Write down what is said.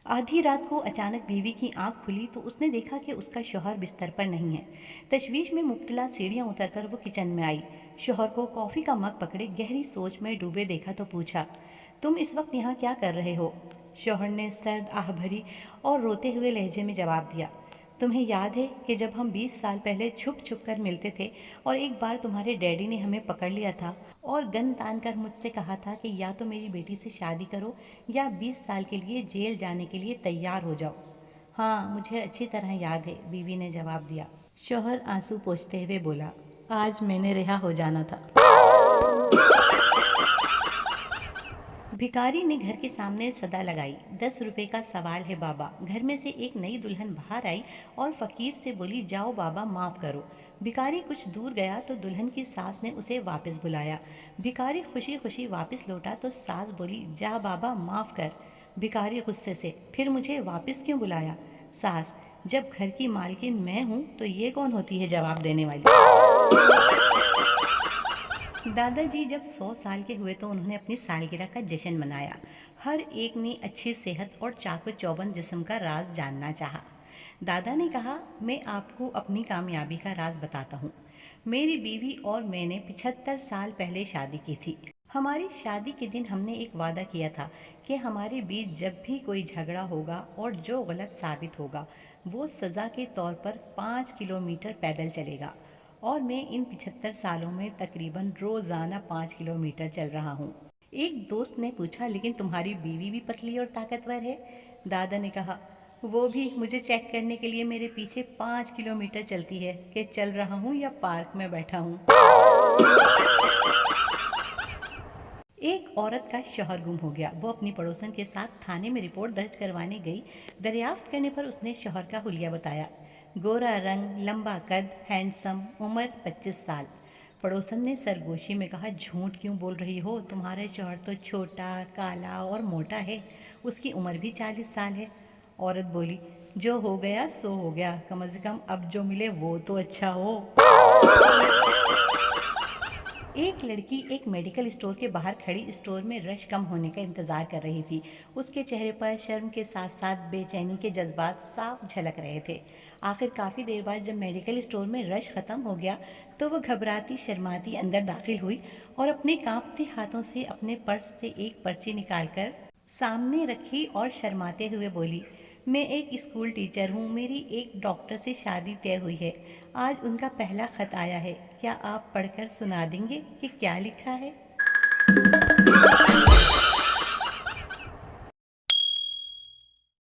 आधी रात को अचानक बीवी की आंख खुली तो उसने देखा कि उसका शौहर बिस्तर पर नहीं है। तशवीश में मुब्तला सीढ़ियां उतरकर वो किचन में आई। शौहर को कॉफ़ी का मग पकड़े गहरी सोच में डूबे देखा तो पूछा, तुम इस वक्त यहाँ क्या कर रहे हो? शौहर ने सर्द आह भरी और रोते हुए लहजे में जवाब दिया, तुम्हें याद है कि जब हम 20 साल पहले छुप छुप कर मिलते थे और एक बार तुम्हारे डैडी ने हमें पकड़ लिया था और गन तान कर मुझसे कहा था कि या तो मेरी बेटी से शादी करो या 20 साल के लिए जेल जाने के लिए तैयार हो जाओ। हाँ, मुझे अच्छी तरह याद है, बीवी ने जवाब दिया। शौहर आंसू पोंछते हुए बोला, आज मैंने रिहा हो जाना था। भिखारी ने घर के सामने सदा लगाई, 10 रुपए का सवाल है बाबा। घर में से एक नई दुल्हन बाहर आई और फकीर से बोली, जाओ बाबा माफ़ करो। भिखारी कुछ दूर गया तो दुल्हन की सास ने उसे वापस बुलाया। भिखारी खुशी खुशी वापस लौटा तो सास बोली, जा बाबा माफ़ कर। भिखारी गुस्से से, फिर मुझे वापस क्यों बुलाया? सास, जब घर की मालकिन मैं हूँ तो ये कौन होती है जवाब देने वाली? दादाजी जब 100 साल के हुए तो उन्होंने अपनी सालगिरह का जश्न मनाया। हर एक ने अच्छी सेहत और चाको चौबंद जिस्म का राज जानना चाहा। दादा ने कहा, मैं आपको अपनी कामयाबी का राज बताता हूँ। मेरी बीवी और मैंने 75 साल पहले शादी की थी। हमारी शादी के दिन हमने एक वादा किया था कि हमारे बीच जब भी कोई झगड़ा होगा और जो गलत साबित होगा वो सज़ा के तौर पर 5 किलोमीटर पैदल चलेगा। और मैं इन 75 सालों में तकरीबन रोज़ाना 5 किलोमीटर चल रहा हूँ। एक दोस्त ने पूछा, लेकिन तुम्हारी बीवी भी पतली और ताकतवर है? दादा ने कहा, वो भी मुझे चेक करने के लिए मेरे पीछे 5 किलोमीटर चलती है कि चल रहा हूँ या पार्क में बैठा हूँ। एक औरत का शौहर गुम हो गया। वो अपनी पड़ोसन के साथ थाने में रिपोर्ट दर्ज करवाने गई। दरियाफ्त करने पर उसने शौहर का हुलिया बताया, गोरा रंग, लंबा कद, हैंडसम, उम्र 25 साल। पड़ोसन ने सरगोशी में कहा, झूठ क्यों बोल रही हो? तुम्हारे शौहर तो छोटा, काला और मोटा है। उसकी उम्र भी 40 साल है। औरत बोली, जो हो गया सो हो गया, कम से कम अब जो मिले वो तो अच्छा हो। एक लड़की एक मेडिकल स्टोर के बाहर खड़ी स्टोर में रश कम होने का इंतज़ार कर रही थी। उसके चेहरे पर शर्म के साथ साथ बेचैनी के जज्बात साफ झलक रहे थे। आखिर काफ़ी देर बाद जब मेडिकल स्टोर में रश ख़त्म हो गया तो वह घबराती शर्माती अंदर दाखिल हुई और अपने कांपते हाथों से अपने पर्स से एक पर्ची निकालकर सामने रखी और शर्माते हुए बोली, मैं एक स्कूल टीचर हूँ, मेरी एक डॉक्टर से शादी तय हुई है। आज उनका पहला ख़त आया है, क्या आप पढ़कर सुना देंगे कि क्या लिखा है?